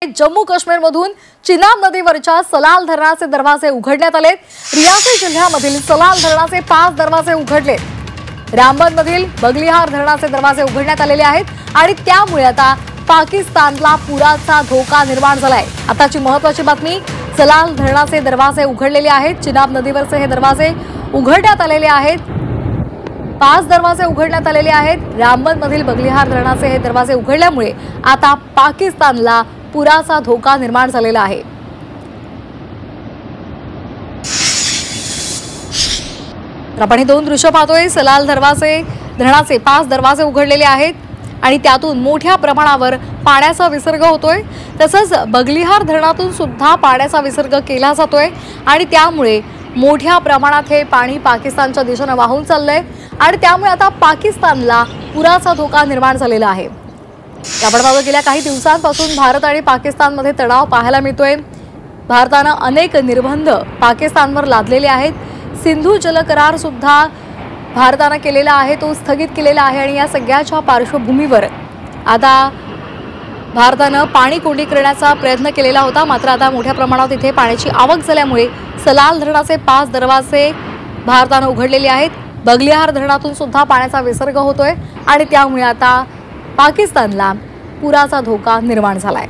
जम्मू काश्मीरमधून चिनाब नदीवरच्या सलाल धरणाचे दरवाजे उघडण्यात आले। रियासी जिल्ह्यामधील सलाल धरणाचे 5 दरवाजे उघडले। रामबनमधील बगलिहार धरणाचे दरवाजे उघडण्यात आलेले आहेत आणि त्यामुळे आता पाकिस्तानला पुराचा धोका निर्माण झालाय। आताची महत्त्वाची बातमी, सलाल धरणाचे दरवाजे उघडलेले आहेत। चिनाब नदीवरचे हे दरवाजे उघडण्यात आलेले आहेत। 5 दरवाजे उघडण्यात आलेले आहेत। रामबनमधील बगलिहार धरणाचे हे दरवाजे उघडल्यामुळे आता पाकिस्तानला पुराचा धोका निर्माण झालेला आहे। आपण हे 2 दृश्य पाहतोय। सलाल धरणाचे 5 दरवाजे उघडलेले आहेत आणि त्यातून मोठ्या प्रमाणावर पाण्याचा विसर्ग होतोय। तसंच बगलिहार धरणातून सुद्धा पाण्याचा विसर्ग केला जातोय आणि त्यामुळे मोठ्या प्रमाणात हे पाणी पाकिस्तानच्या दिशेने वाहून चाललंय आणि त्यामुळे आता पाकिस्तानला पुराचा धोका निर्माण झालेला आहे। याबरोबर गेल्या काही दिवसांपासून भारत आणि पाकिस्तानमध्ये तणाव पाहायला मिळतोय। भारताने अनेक निर्बंध पाकिस्तानवर लादलेले आहेत। सिंधू जल करार सुद्धा भारताने केलेला आहे, तो स्थगित केलेला आहे आणि या सगळ्याच्या पार्श्वभूमीवर आता भारताने पाणी कोंडी करण्याचा प्रयत्न केलेला होता। मात्र आता मोठ्या प्रमाणात इथे पाण्याची आवक झाल्यामुळे सलाल धरणाचे 5 दरवाजे भारताने उघडलेले आहेत। बगलिहार धरणातून सुद्धा पाण्याचा विसर्ग होतोय आणि त्यामुळे आता पाकिस्तानला पुराचा धोका निर्माण झालाय।